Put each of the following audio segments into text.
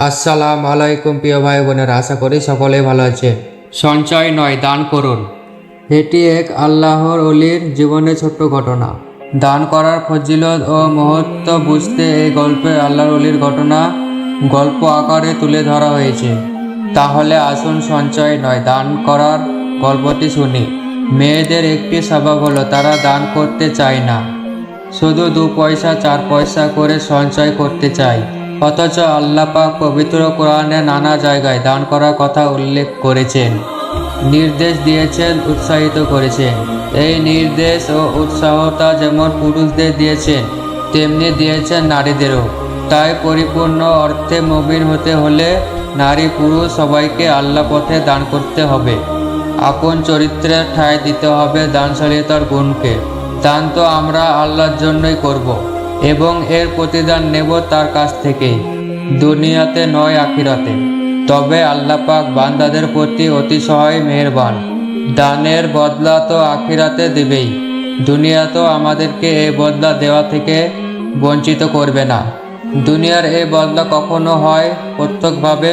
আসসালামু আলাইকুম প্রিয় ভাই বোনেরা, আশা করি সকলেই ভালো আছে। সঞ্চয় নয়, দান করুন। এটি এক আল্লাহর অলির জীবনের ছোট্ট ঘটনা। দান করার ফজিলত ও মহত্ব বুঝতে এই গল্পে আল্লাহর অলির ঘটনা গল্প আকারে তুলে ধরা হয়েছে। তাহলে আসুন সঞ্চয় নয়, দান করার গল্পটি শুনি। মেয়েদের একটি স্বভাব হলো তারা দান করতে চায় না, শুধু 2 পয়সা 4 পয়সা করে সঞ্চয় করতে চায়। অথচ আল্লাহ পাক পবিত্র কোরআনে নানা জায়গায় দান করার কথা উল্লেখ করেছেন, নির্দেশ দিয়েছেন, উৎসাহিত করেছেন। এই নির্দেশ ও উৎসাহতা যেমন পুরুষদের দিয়েছেন, তেমনি দিয়েছেন নারীদেরও। তাই পরিপূর্ণ অর্থে মুমিন হতে হলে নারী পুরুষ সবাইকে আল্লাহ পথে দান করতে হবে। আপন চরিত্রের ঠাঁই দিতে হবে দানশীলতার গুণকে। দান তো আমরা আল্লাহর জন্যই করব এবং এর প্রতিদান নেব তার কাছ থেকেই, দুনিয়াতে নয় আখিরাতে। তবে আল্লাহ পাক বান্দাদের প্রতি অতিশয় মেহেরবান। দানের বদলা তো আখিরাতে দেবেই, দুনিয়াতেও আমাদেরকে এই বদলা দেওয়া থেকে বঞ্চিত করবে না। দুনিয়ার এই বদলা কখনো হয় প্রত্যক্ষভাবে,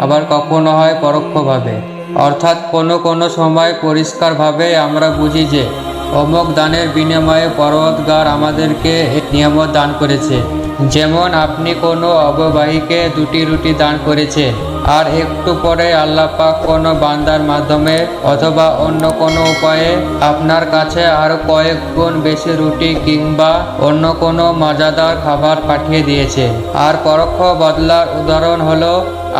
আবার কখনো হয় পরোক্ষভাবে। অর্থাৎ কোনো সময় পরিষ্কারভাবে আমরা বুঝি যে অমুক দানের বিনিময়ে পরওয়ারদিগার আমাদেরকে এই নিয়ামত দান করেছে। যেমন আপনি কোনো অবিবাহিতকে 2টি রুটি দান করেছেন, আর একটু পরে আল্লাহ পাক কোনো বান্দার মাধ্যমে অথবা অন্য কোনো উপায়ে আপনার কাছে আরো কয়েক গুণ বেশি রুটি কিংবা অন্য কোনো মজাদার খাবার পাঠিয়ে দিয়েছেন। আর পরোক্ষ বদলার উদাহরণ হলো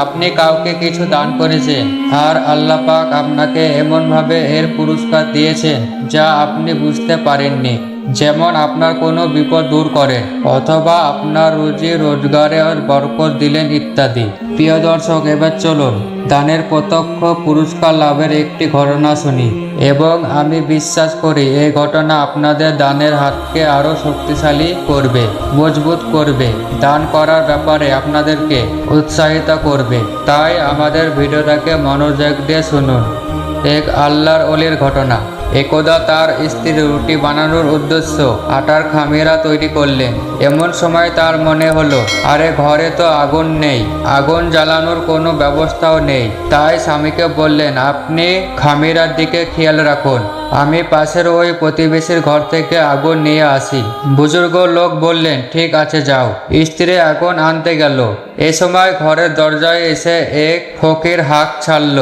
আপনি কাউকে কিছু দান করেছেন আর আল্লাহ পাক আপনাকে এমনভাবে এর পুরস্কার দিয়েছেন যা আপনি বুঝতে পারেননি। যেমন আপনার কোনো বিপদ দূর করেন অথবা আপনার রুজি রোজগারে বরকত দিলেন ইত্যাদি। প্রিয় দর্শক, এবার চলুন দানের প্রত্যক্ষ পুরস্কার লাভের একটি ঘটনা শুনি, এবং আমি বিশ্বাস করি এই ঘটনা আপনাদের দানের হাতকে আরো শক্তিশালী করবে, মজবুত করবে, দান করার ব্যাপারে আপনাদেরকে উৎসাহিত করবে। তাই আমাদের ভিডিওটাকে মনোযোগ দিয়ে শুনুন। এক আল্লাহর অলির ঘটনা। একদা তার স্ত্রী রুটি বানানোর উদ্দেশ্য আটার খামিরা তৈরি করলেন। এমন সময় তার মনে হলো, আরে ঘরে তো আগুন নেই, আগুন জ্বালানোর কোনো ব্যবস্থাও নেই। তাই স্বামীকে বললেন, আপনি খামিরার দিকে খেয়াল রাখুন, আমি পাশের ওই প্রতিবেশীর ঘর থেকে আগুন নিয়ে আসি। বুজুর্গ লোক বললেন, ঠিক আছে যাও। স্ত্রী আগুন আনতে গেল। এ সময় ঘরের দরজায় এসে এক ফকির হাঁক ছাড়ল,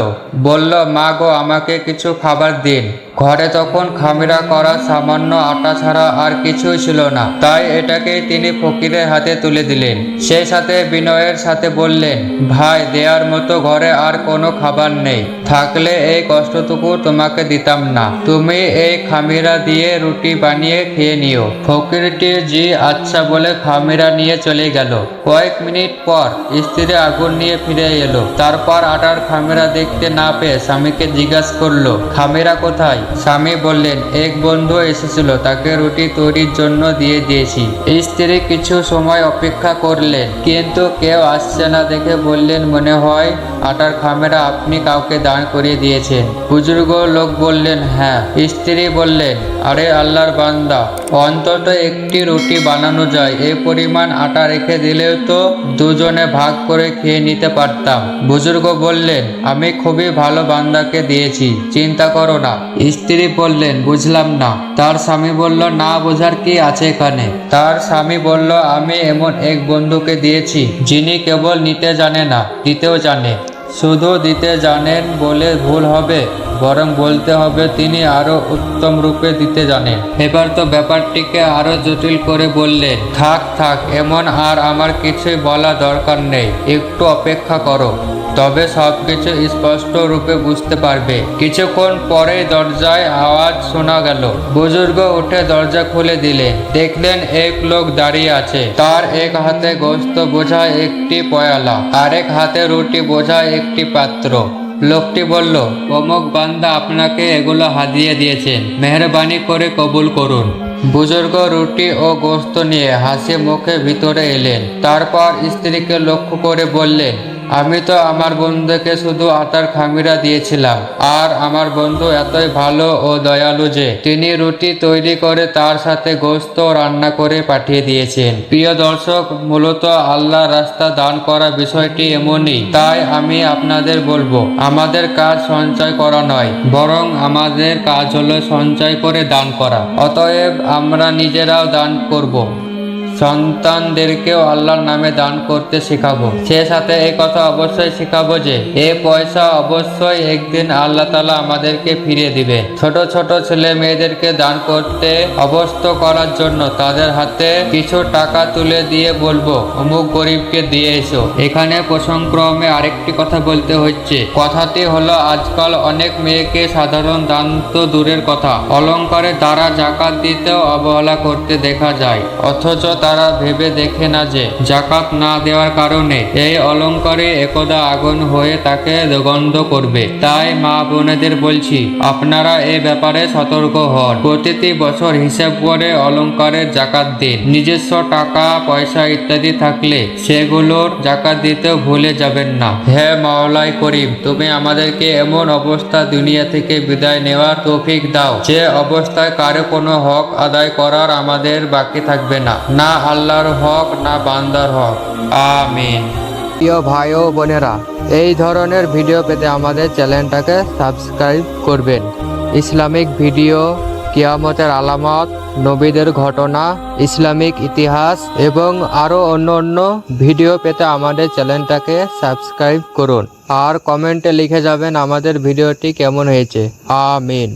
বলল, মা গো, আমাকে কিছু খাবার দিন। ঘরে তখন খামিরা করা সামান্য আটা ছাড়া আর কিছুই ছিল না। তাই এটাকে তিনি ফকিরের হাতে তুলে দিলেন। সেই সাথে বিনয়ের সাথে বললেন, ভাই, দেওয়ার মতো ঘরে আর কোনো খাবার নেই, থাকলে এই কষ্টটুকু তোমাকে দিতাম না, তুমি এই খামিরা দিয়ে রুটি বানিয়ে খেয়ে নিও। ফকিরটি জি আচ্ছা বলে খামিরা নিয়ে চলে গেল। কয়েক মিনিট পর স্ত্রী আগুন নিয়ে ফিরে এলো। তারপর আটার খামিরা দেখতে না পেয়ে স্বামীকে জিজ্ঞাসা করলো, খামিরা কোথায়? স্বামী বললেন, এক বন্ধু এসেছিল, তাকে রুটি তৈরির জন্য দিয়ে দিয়েছি। স্ত্রী কিছু সময় অপেক্ষা করলেন, কিন্তু কেউ আসছে না দেখে বললেন, মনে হয় আটার খামিরা আপনি কাউকে দান করিয়ে দিয়েছেন। বুজুর্গ লোক বললেন, হ্যাঁ। স্ত্রী বললেন, আরে আল্লাহর বান্দা, অন্তত একটি রুটি বানানো যায়, এই পরিমাণ আটা রেখে দিলেও তো দুজনে ভাগ করে খেয়ে নিতে পারতাম। বুজুর্গ বললেন, আমি খুবই ভালো বান্দাকে দিয়েছি, চিন্তা করো না। স্ত্রী বললেন, বুঝলাম না। তার স্বামী বলল, না বোঝার কি আছে এখানে। তার স্বামী বলল, আমি এমন এক বন্ধুকে দিয়েছি যিনি কেবল নিতে জানে না, দিতেও জানে। শুধু দিতে জানেন বলে ভুল হবে, বরং বলতে হবে তিনি আরো উত্তম রূপে দিতে জানেন। এবার তো ব্যাপারটিকে আরো জটিল করে বললেন, থাক থাক, এমন আর আমার কিছুই বলা দরকার নেই, একটু অপেক্ষা করো, তবে সবকিছু স্পষ্ট রূপে বুঝতে পারবে। কিছুক্ষণ পরে দরজায় আওয়াজ শোনা গেল। বুজুর্গ উঠে দরজা খুলে দিলেন। দেখলেন এক লোক দাঁড়িয়ে আছে। তার এক হাতে গোশত বোঝা একটি পয়ালা, আরেক হাতে রুটি বোঝা একটি পাত্র। লোকটি বলল, অমুক বান্দা আপনাকে এগুলো হাদিয়া দিয়েছেন, মেহরবানি করে কবুল করুন। বুজুর্গ রুটি ও গোশত নিয়ে হাসি মুখে ভিতরে এলেন। তারপর স্ত্রীকে লক্ষ্য করে বললেন, আমি তো আমার বন্ধুকে শুধু আটার খামিরা দিয়েছিলাম, আর আমার বন্ধু এতই ভালো ও দয়ালু যে তিনি রুটি তৈরি করে তার সাথে গোশত রান্না করে পাঠিয়ে দিয়েছেন। প্রিয় দর্শক, মূলত আল্লাহ রাস্তা দান করা বিষয়টি এমনই। তাই আমি আপনাদের বলবো, আমাদের কাজ সঞ্চয় করা নয়, বরং আমাদের কাজ হলো সঞ্চয় করে দান করা। অতএব আমরা নিজেরাও দান করব, সন্তানদেরকেও আল্লাহর নামে দান করতে শেখাবো। সে সাথে এই কথা অবশ্যই শেখাবো যে এই পয়সা অবশ্যই একদিন আল্লাহ তাআলা আমাদেরকে ফিরিয়ে দিবে। ছোট ছোট ছেলে মেয়েদেরকে দান করতে অভ্যস্ত করার জন্য তাদের হাতে কিছু টাকা তুলে দিয়ে বলবো, অমুক গরিবকে দিয়ে এসো। এখানে প্রসঙ্গক্রমে আরেকটি কথা বলতে হচ্ছে। কথাটি হলো, আজকাল অনেক মেয়েকে সাধারণ দান তো দূরের কথা, অলংকারের দ্বারা জাকাত দিতেও অবহেলা করতে দেখা যায়। অথচ তারা ভেবে দেখে না যে জাকাত না দেওয়ার কারণে এই অলংকারে একদা আগুন হয়ে তাকে দুর্গন্ধ করবে। তাই মা বোনেদের বলছি, আপনারা এই ব্যাপারে সতর্ক হন। প্রতিটি বছর হিসাব করে অলংকারের জাকাত দিন। নিজস্ব টাকা পয়সা ইত্যাদি থাকলে সেগুলোর জাকাত দিতেও ভুলে যাবেন না। হে মাওলাই করিম, তুমি আমাদেরকে এমন অবস্থা দুনিয়া থেকে বিদায় নেওয়ার তৌফিক দাও যে অবস্থায় কারো কোনো হক আদায় করার আমাদের বাকি থাকবে না, না আল্লাহর হক না বান্দার হক। আমিন। প্রিয় ভাই ও বোনেরা, এই ধরনের ভিডিও পেতে আমাদের চ্যানেলটাকে সাবস্ক্রাইব করবেন। ইসলামিক ভিডিও, কিয়ামতের আলামত, নবীদের ঘটনা, ইসলামিক ইতিহাস এবং আরও অন্য ভিডিও পেতে আমাদের চ্যানেলটাকে সাবস্ক্রাইব করুন। আর কমেন্টে লিখে যাবেন আমাদের ভিডিওটি কেমন হয়েছে। আমিন।